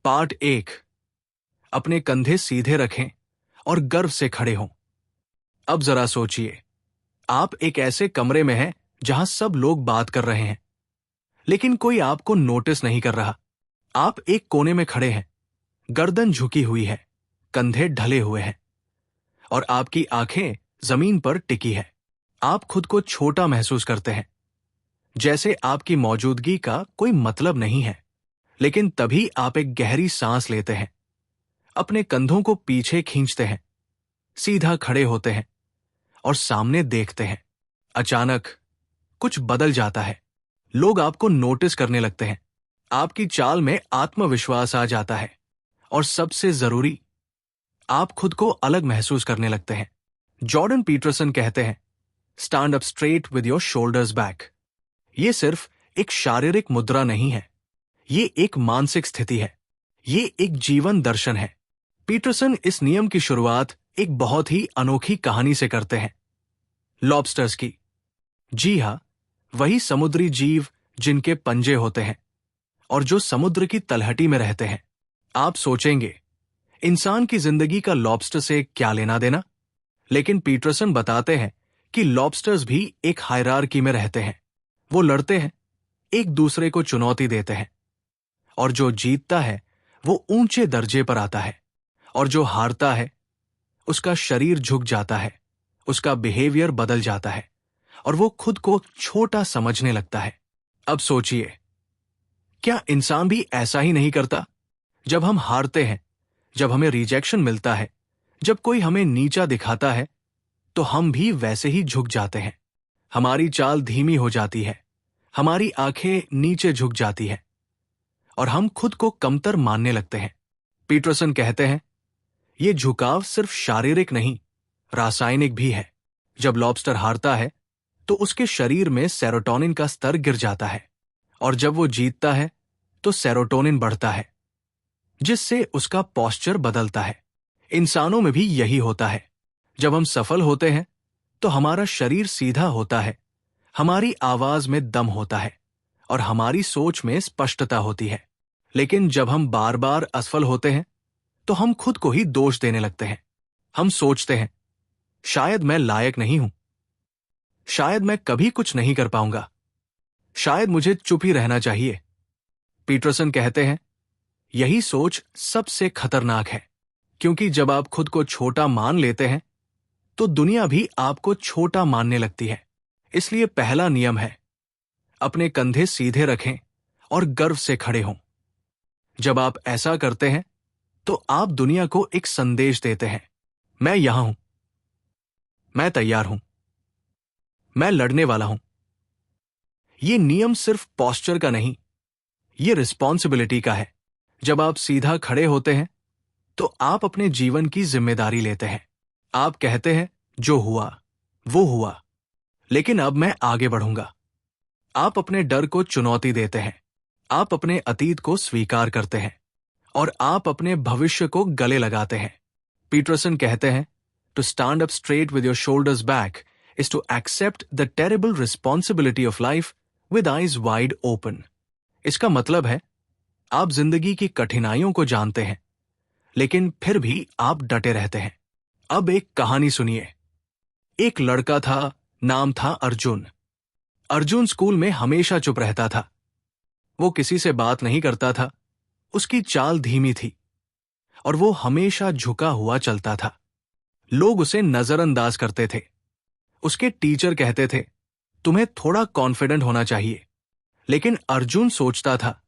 Part 1। अपने कंधे सीधे रखें और गर्व से खड़े हों। अब जरा सोचिए, आप एक ऐसे कमरे में हैं जहां सब लोग बात कर रहे हैं, लेकिन कोई आपको नोटिस नहीं कर रहा। आप एक कोने में खड़े हैं, गर्दन झुकी हुई है, कंधे ढले हुए हैं और आपकी आंखें जमीन पर टिकी है। आप खुद को छोटा महसूस करते हैं, जैसे आपकी मौजूदगी का कोई मतलब नहीं है। लेकिन तभी आप एक गहरी सांस लेते हैं, अपने कंधों को पीछे खींचते हैं, सीधा खड़े होते हैं और सामने देखते हैं। अचानक कुछ बदल जाता है। लोग आपको नोटिस करने लगते हैं, आपकी चाल में आत्मविश्वास आ जाता है और सबसे जरूरी, आप खुद को अलग महसूस करने लगते हैं। जॉर्डन पीटरसन कहते हैं, stand up straight with your shoulders back. ये सिर्फ एक शारीरिक मुद्रा नहीं है, ये एक मानसिक स्थिति है, ये एक जीवन दर्शन है। पीटरसन इस नियम की शुरुआत एक बहुत ही अनोखी कहानी से करते हैं, लॉबस्टर्स की। जी हां, वही समुद्री जीव जिनके पंजे होते हैं और जो समुद्र की तलहटी में रहते हैं। आप सोचेंगे, इंसान की जिंदगी का लॉबस्टर से क्या लेना देना? लेकिन पीटरसन बताते हैं कि लॉबस्टर्स भी एक हायरार्की में रहते हैं। वो लड़ते हैं, एक दूसरे को चुनौती देते हैं, और जो जीतता है वो ऊंचे दर्जे पर आता है, और जो हारता है उसका शरीर झुक जाता है, उसका बिहेवियर बदल जाता है और वो खुद को छोटा समझने लगता है। अब सोचिए, क्या इंसान भी ऐसा ही नहीं करता? जब हम हारते हैं, जब हमें रिजेक्शन मिलता है, जब कोई हमें नीचा दिखाता है, तो हम भी वैसे ही झुक जाते हैं। हमारी चाल धीमी हो जाती है, हमारी आंखें नीचे झुक जाती हैं और हम खुद को कमतर मानने लगते हैं। पीटरसन कहते हैं, ये झुकाव सिर्फ शारीरिक नहीं, रासायनिक भी है। जब लॉबस्टर हारता है तो उसके शरीर में सेरोटोनिन का स्तर गिर जाता है, और जब वो जीतता है तो सेरोटोनिन बढ़ता है, जिससे उसका पोस्चर बदलता है। इंसानों में भी यही होता है। जब हम सफल होते हैं तो हमारा शरीर सीधा होता है, हमारी आवाज में दम होता है और हमारी सोच में स्पष्टता होती है। लेकिन जब हम बार बार असफल होते हैं तो हम खुद को ही दोष देने लगते हैं। हम सोचते हैं, शायद मैं लायक नहीं हूं, शायद मैं कभी कुछ नहीं कर पाऊंगा, शायद मुझे चुप ही रहना चाहिए। पीटरसन कहते हैं, यही सोच सबसे खतरनाक है, क्योंकि जब आप खुद को छोटा मान लेते हैं तो दुनिया भी आपको छोटा मानने लगती है। इसलिए पहला नियम है, अपने कंधे सीधे रखें और गर्व से खड़े हों। जब आप ऐसा करते हैं तो आप दुनिया को एक संदेश देते हैं, मैं यहां हूं, मैं तैयार हूं, मैं लड़ने वाला हूं। ये नियम सिर्फ पोस्चर का नहीं, ये रिस्पॉन्सिबिलिटी का है। जब आप सीधा खड़े होते हैं तो आप अपने जीवन की जिम्मेदारी लेते हैं। आप कहते हैं, जो हुआ वो हुआ, लेकिन अब मैं आगे बढ़ूंगा। आप अपने डर को चुनौती देते हैं, आप अपने अतीत को स्वीकार करते हैं और आप अपने भविष्य को गले लगाते हैं। पीटरसन कहते हैं, to stand up straight with your shoulders back is to accept the terrible responsibility of life with eyes wide open. इसका मतलब है, आप जिंदगी की कठिनाइयों को जानते हैं, लेकिन फिर भी आप डटे रहते हैं। अब एक कहानी सुनिए। एक लड़का था, नाम था अर्जुन। अर्जुन स्कूल में हमेशा चुप रहता था। वो किसी से बात नहीं करता था, उसकी चाल धीमी थी और वो हमेशा झुका हुआ चलता था। लोग उसे नजरअंदाज करते थे। उसके टीचर कहते थे, तुम्हें थोड़ा कॉन्फिडेंट होना चाहिए। लेकिन अर्जुन सोचता था,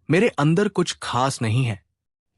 मेरे अंदर कुछ खास नहीं है।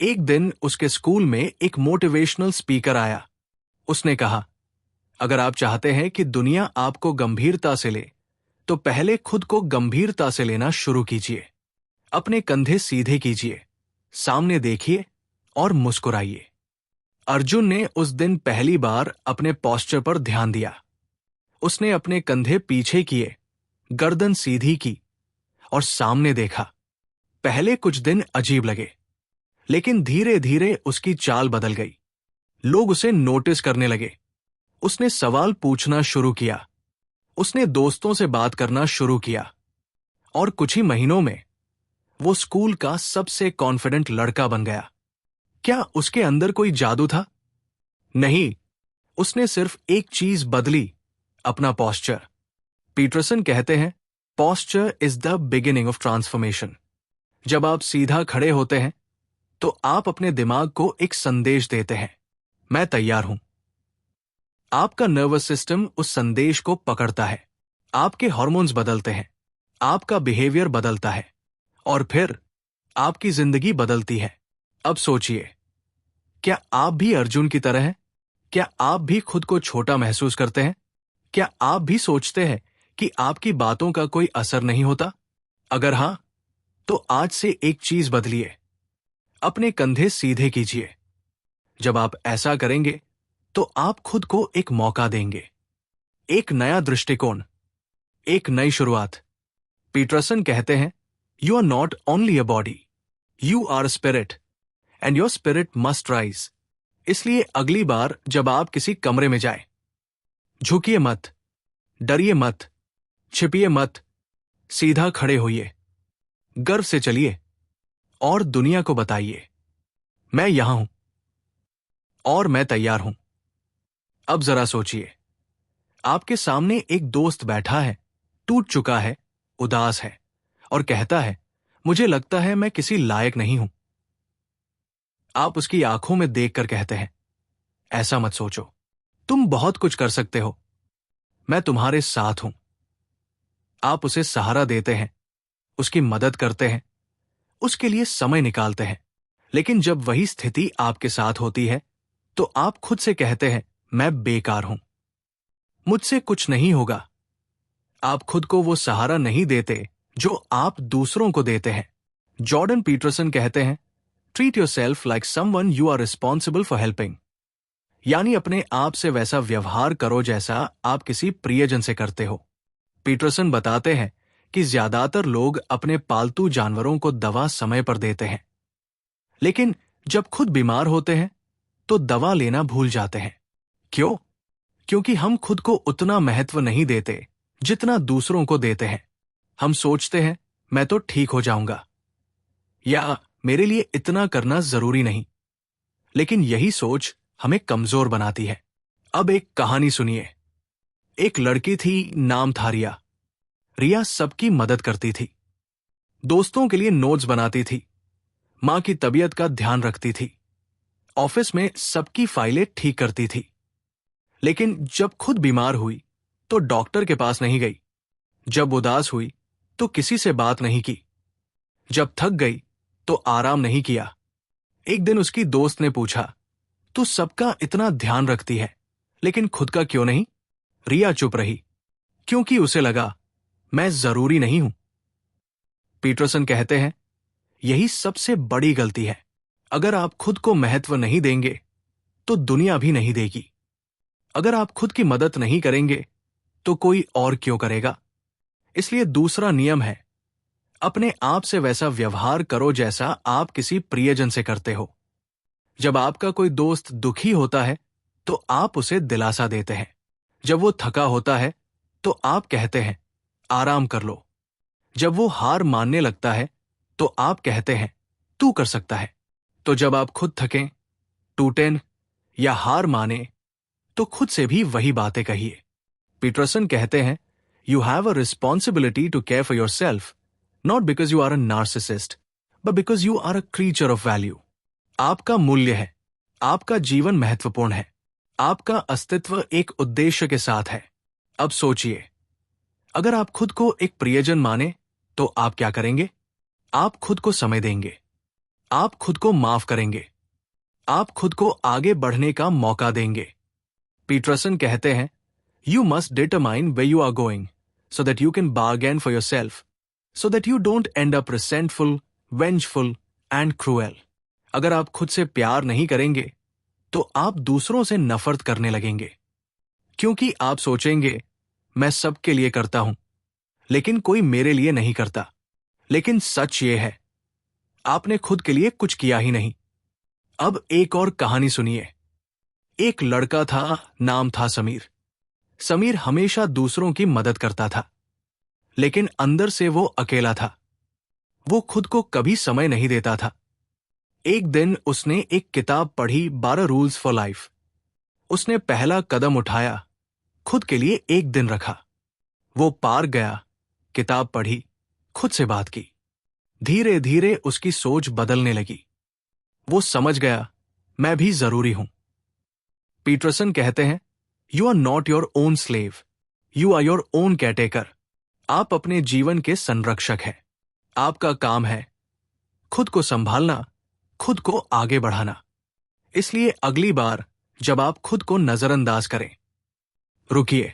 एक दिन उसके स्कूल में एक मोटिवेशनल स्पीकर आया। उसने कहा, अगर आप चाहते हैं कि दुनिया आपको गंभीरता से ले, तो पहले खुद को गंभीरता से लेना शुरू कीजिए। अपने कंधे सीधे कीजिए, सामने देखिए और मुस्कुराइए। अर्जुन ने उस दिन पहली बार अपने पोस्चर पर ध्यान दिया। उसने अपने कंधे पीछे किए, गर्दन सीधी की और सामने देखा। पहले कुछ दिन अजीब लगे, लेकिन धीरे धीरे उसकी चाल बदल गई। लोग उसे नोटिस करने लगे। उसने सवाल पूछना शुरू किया, उसने दोस्तों से बात करना शुरू किया और कुछ ही महीनों में वो स्कूल का सबसे कॉन्फिडेंट लड़का बन गया। क्या उसके अंदर कोई जादू था? नहीं, उसने सिर्फ एक चीज बदली, अपना पॉस्चर। पीटरसन कहते हैं, posture is the beginning of transformation. जब आप सीधा खड़े होते हैं तो आप अपने दिमाग को एक संदेश देते हैं, मैं तैयार हूं। आपका नर्वस सिस्टम उस संदेश को पकड़ता है, आपके हार्मोन्स बदलते हैं, आपका बिहेवियर बदलता है और फिर आपकी जिंदगी बदलती है। अब सोचिए, क्या आप भी अर्जुन की तरह हैं? क्या आप भी खुद को छोटा महसूस करते हैं? क्या आप भी सोचते हैं कि आपकी बातों का कोई असर नहीं होता? अगर हां, तो आज से एक चीज बदलिए, अपने कंधे सीधे कीजिए। जब आप ऐसा करेंगे तो आप खुद को एक मौका देंगे, एक नया दृष्टिकोण, एक नई शुरुआत। पीटरसन कहते हैं, you are not only a body, you are a spirit and your spirit must rise. इसलिए अगली बार जब आप किसी कमरे में जाएं, झुकिए मत, डरिए मत, छिपिए मत, सीधा खड़े होइए, गर्व से चलिए और दुनिया को बताइए, मैं यहां हूं और मैं तैयार हूं। अब जरा सोचिए, आपके सामने एक दोस्त बैठा है, टूट चुका है, उदास है और कहता है, मुझे लगता है मैं किसी लायक नहीं हूं। आप उसकी आंखों में देखकर कहते हैं, ऐसा मत सोचो, तुम बहुत कुछ कर सकते हो, मैं तुम्हारे साथ हूं। आप उसे सहारा देते हैं, उसकी मदद करते हैं, उसके लिए समय निकालते हैं। लेकिन जब वही स्थिति आपके साथ होती है तो आप खुद से कहते हैं, मैं बेकार हूं, मुझसे कुछ नहीं होगा। आप खुद को वो सहारा नहीं देते जो आप दूसरों को देते हैं। जॉर्डन पीटरसन कहते हैं, treat yourself like someone you are responsible for helping. यानी अपने आप से वैसा व्यवहार करो जैसा आप किसी प्रियजन से करते हो। पीटरसन बताते हैं कि ज्यादातर लोग अपने पालतू जानवरों को दवा समय पर देते हैं, लेकिन जब खुद बीमार होते हैं तो दवा लेना भूल जाते हैं। क्यों? क्योंकि हम खुद को उतना महत्व नहीं देते जितना दूसरों को देते हैं। हम सोचते हैं, मैं तो ठीक हो जाऊंगा, या मेरे लिए इतना करना जरूरी नहीं। लेकिन यही सोच हमें कमजोर बनाती है। अब एक कहानी सुनिए। एक लड़की थी, नाम था रिया। रिया सबकी मदद करती थी, दोस्तों के लिए नोट्स बनाती थी, मां की तबीयत का ध्यान रखती थी, ऑफिस में सबकी फाइलें ठीक करती थी। लेकिन जब खुद बीमार हुई तो डॉक्टर के पास नहीं गई, जब उदास हुई तो किसी से बात नहीं की, जब थक गई तो आराम नहीं किया। एक दिन उसकी दोस्त ने पूछा, तू सबका इतना ध्यान रखती है लेकिन खुद का क्यों नहीं? रिया चुप रही, क्योंकि उसे लगा, मैं जरूरी नहीं हूं। पीटरसन कहते हैं, यही सबसे बड़ी गलती है। अगर आप खुद को महत्व नहीं देंगे तो दुनिया भी नहीं देगी। अगर आप खुद की मदद नहीं करेंगे तो कोई और क्यों करेगा? इसलिए दूसरा नियम है, अपने आप से वैसा व्यवहार करो जैसा आप किसी प्रियजन से करते हो। जब आपका कोई दोस्त दुखी होता है तो आप उसे दिलासा देते हैं। जब वो थका होता है तो आप कहते हैं, आराम कर लो। जब वो हार मानने लगता है तो आप कहते हैं, तू कर सकता है। तो जब आप खुद थकें, टूटें या हार माने तो खुद से भी वही बातें कहिए। पीटरसन कहते हैं, you have a responsibility to care for yourself, not because you are a narcissist, but because you are a creature of value. आपका मूल्य है, आपका जीवन महत्वपूर्ण है, आपका अस्तित्व एक उद्देश्य के साथ है। अब सोचिए, अगर आप खुद को एक प्रियजन माने तो आप क्या करेंगे? आप खुद को समय देंगे, आप खुद को माफ करेंगे, आप खुद को आगे बढ़ने का मौका देंगे। पीटरसन कहते हैं, you must determine where you are going so that you can bargain for yourself, so that you don't end up resentful, vengeful and cruel. अगर आप खुद से प्यार नहीं करेंगे तो आप दूसरों से नफरत करने लगेंगे, क्योंकि आप सोचेंगे, मैं सबके लिए करता हूं लेकिन कोई मेरे लिए नहीं करता। लेकिन सच ये है, आपने खुद के लिए कुछ किया ही नहीं। अब एक और कहानी सुनिए। एक लड़का था, नाम था समीर। समीर हमेशा दूसरों की मदद करता था, लेकिन अंदर से वो अकेला था। वो खुद को कभी समय नहीं देता था। एक दिन उसने एक किताब पढ़ी, 12 रूल्स फॉर लाइफ। उसने पहला कदम उठाया, खुद के लिए एक दिन रखा। वो पार्क गया, किताब पढ़ी, खुद से बात की। धीरे धीरे उसकी सोच बदलने लगी। वो समझ गया, मैं भी जरूरी हूं। पीटरसन कहते हैं, you are not your own slave, you are your own caretaker. आप अपने जीवन के संरक्षक हैं। आपका काम है खुद को संभालना, खुद को आगे बढ़ाना। इसलिए अगली बार जब आप खुद को नजरअंदाज करें, रुकिए,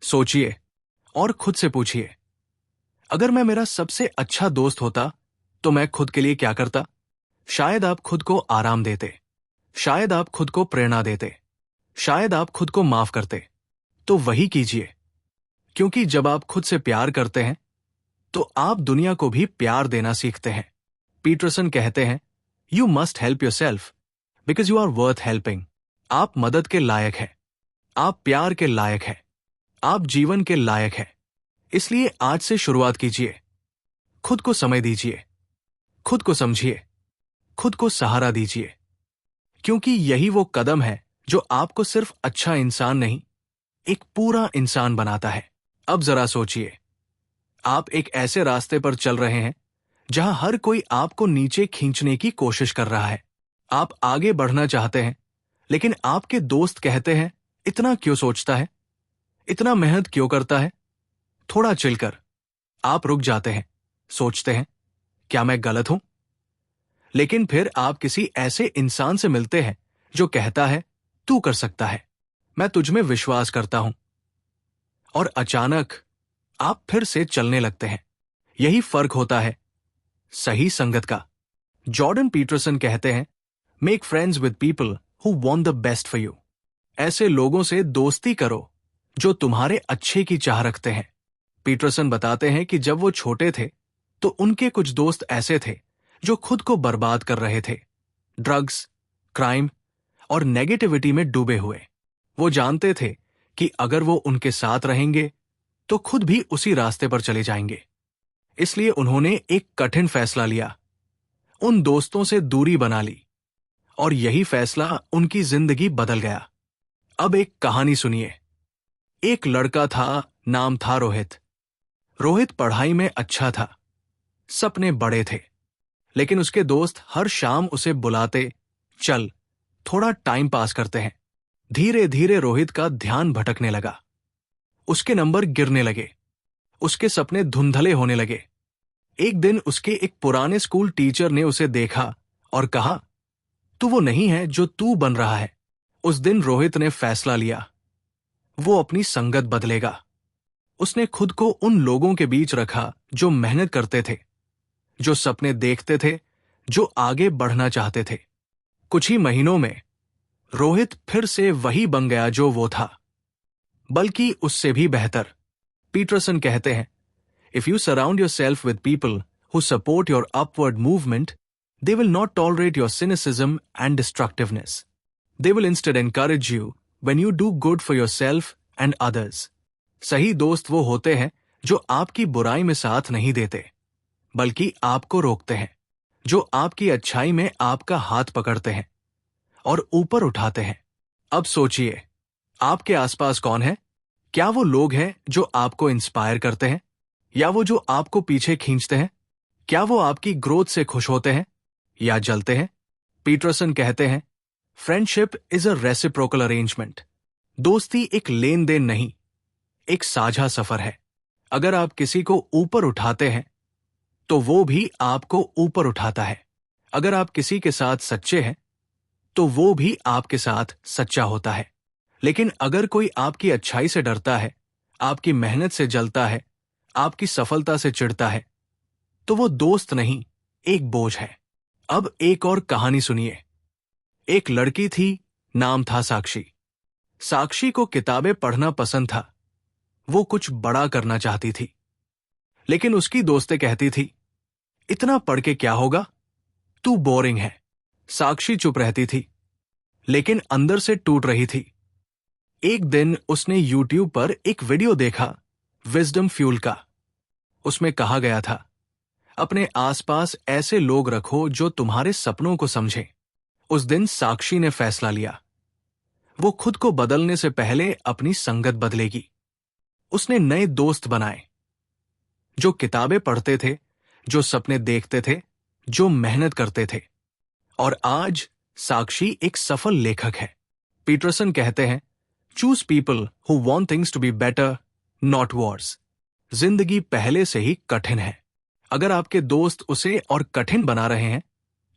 सोचिए और खुद से पूछिए, अगर मैं मेरा सबसे अच्छा दोस्त होता तो मैं खुद के लिए क्या करता? शायद आप खुद को आराम देते, शायद आप खुद को प्रेरणा देते, शायद आप खुद को माफ करते। तो वही कीजिए, क्योंकि जब आप खुद से प्यार करते हैं तो आप दुनिया को भी प्यार देना सीखते हैं। पीटरसन कहते हैं, you must help yourself because you are worth helping. आप मदद के लायक हैं, आप प्यार के लायक हैं, आप जीवन के लायक हैं। इसलिए आज से शुरुआत कीजिए। खुद को समय दीजिए, खुद को समझिए, खुद को सहारा दीजिए, क्योंकि यही वो कदम है जो आपको सिर्फ अच्छा इंसान नहीं, एक पूरा इंसान बनाता है। अब जरा सोचिए, आप एक ऐसे रास्ते पर चल रहे हैं जहां हर कोई आपको नीचे खींचने की कोशिश कर रहा है। आप आगे बढ़ना चाहते हैं, लेकिन आपके दोस्त कहते हैं, इतना क्यों सोचता है, इतना मेहनत क्यों करता है, थोड़ा चिल कर। आप रुक जाते हैं, सोचते हैं, क्या मैं गलत हूं? लेकिन फिर आप किसी ऐसे इंसान से मिलते हैं जो कहता है, तू कर सकता है, मैं तुझ में विश्वास करता हूं। और अचानक आप फिर से चलने लगते हैं। यही फर्क होता है सही संगत का। जॉर्डन पीटरसन कहते हैं, make friends with people who want the best for you. ऐसे लोगों से दोस्ती करो जो तुम्हारे अच्छे की चाह रखते हैं। पीटरसन बताते हैं कि जब वो छोटे थे तो उनके कुछ दोस्त ऐसे थे जो खुद को बर्बाद कर रहे थे, ड्रग्स, क्राइम और नेगेटिविटी में डूबे हुए। वो जानते थे कि अगर वो उनके साथ रहेंगे तो खुद भी उसी रास्ते पर चले जाएंगे। इसलिए उन्होंने एक कठिन फैसला लिया, उन दोस्तों से दूरी बना ली, और यही फैसला उनकी जिंदगी बदल गया। अब एक कहानी सुनिए। एक लड़का था, नाम था रोहित। रोहित पढ़ाई में अच्छा था, सपने बड़े थे, लेकिन उसके दोस्त हर शाम उसे बुलाते, चल थोड़ा टाइम पास करते हैं। धीरे धीरे रोहित का ध्यान भटकने लगा, उसके नंबर गिरने लगे, उसके सपने धुंधले होने लगे। एक दिन उसके एक पुराने स्कूल टीचर ने उसे देखा और कहा, तू वो नहीं है जो तू बन रहा है। उस दिन रोहित ने फैसला लिया, वो अपनी संगत बदलेगा। उसने खुद को उन लोगों के बीच रखा जो मेहनत करते थे, जो सपने देखते थे, जो आगे बढ़ना चाहते थे। कुछ ही महीनों में रोहित फिर से वही बन गया जो वो था, बल्कि उससे भी बेहतर। पीटरसन कहते हैं, if you surround yourself with people who support your upward movement, they will not tolerate your cynicism and destructiveness. They will instead encourage you when you do good for yourself and others. सही दोस्त वो होते हैं जो आपकी बुराई में साथ नहीं देते, बल्कि आपको रोकते हैं, जो आपकी अच्छाई में आपका हाथ पकड़ते हैं और ऊपर उठाते हैं। अब सोचिए, आपके आसपास कौन है? क्या वो लोग हैं जो आपको इंस्पायर करते हैं, या वो जो आपको पीछे खींचते हैं? क्या वो आपकी ग्रोथ से खुश होते हैं या जलते हैं? पीटरसन कहते हैं, friendship is a reciprocal arrangement. दोस्ती एक लेन देन नहीं, एक साझा सफर है। अगर आप किसी को ऊपर उठाते हैं तो वो भी आपको ऊपर उठाता है। अगर आप किसी के साथ सच्चे हैं तो वो भी आपके साथ सच्चा होता है। लेकिन अगर कोई आपकी अच्छाई से डरता है, आपकी मेहनत से जलता है, आपकी सफलता से चिढ़ता है, तो वो दोस्त नहीं, एक बोझ है। अब एक और कहानी सुनिए। एक लड़की थी, नाम था साक्षी। साक्षी को किताबें पढ़ना पसंद था, वो कुछ बड़ा करना चाहती थी। लेकिन उसकी दोस्तें कहती थी, इतना पढ़ के क्या होगा, तू बोरिंग है। साक्षी चुप रहती थी, लेकिन अंदर से टूट रही थी। एक दिन उसने YouTube पर एक वीडियो देखा, विजडम फ्यूल का। उसमें कहा गया था, अपने आसपास ऐसे लोग रखो जो तुम्हारे सपनों को समझें। उस दिन साक्षी ने फैसला लिया। वो खुद को बदलने से पहले अपनी संगत बदलेगी। उसने नए दोस्त बनाए, जो किताबें पढ़ते थे, जो सपने देखते थे, जो मेहनत करते थे। और आज साक्षी एक सफल लेखक है। पीटरसन कहते हैं, choose people who want things to be better, not worse. जिंदगी पहले से ही कठिन है। अगर आपके दोस्त उसे और कठिन बना रहे हैं,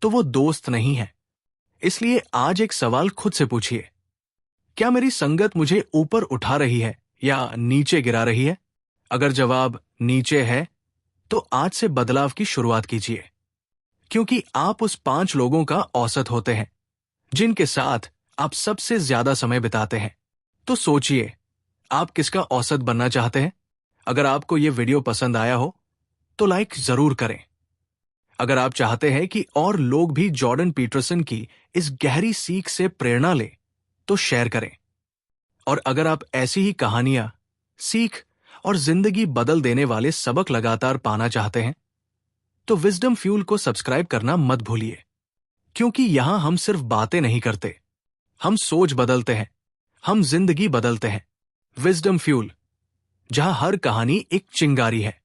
तो वो दोस्त नहीं है। इसलिए आज एक सवाल खुद से पूछिए, क्या मेरी संगत मुझे ऊपर उठा रही है या नीचे गिरा रही है? अगर जवाब नीचे है, तो आज से बदलाव की शुरुआत कीजिए, क्योंकि आप उस 5 लोगों का औसत होते हैं जिनके साथ आप सबसे ज्यादा समय बिताते हैं। तो सोचिए, आप किसका औसत बनना चाहते हैं? अगर आपको यह वीडियो पसंद आया हो तो लाइक जरूर करें। अगर आप चाहते हैं कि और लोग भी जॉर्डन पीटरसन की इस गहरी सीख से प्रेरणा लें, तो शेयर करें। और अगर आप ऐसी ही कहानियां, सीख और जिंदगी बदल देने वाले सबक लगातार पाना चाहते हैं, तो विजडम फ्यूल को सब्सक्राइब करना मत भूलिए, क्योंकि यहां हम सिर्फ बातें नहीं करते, हम सोच बदलते हैं, हम जिंदगी बदलते हैं। विजडम फ्यूल, जहां हर कहानी एक चिंगारी है।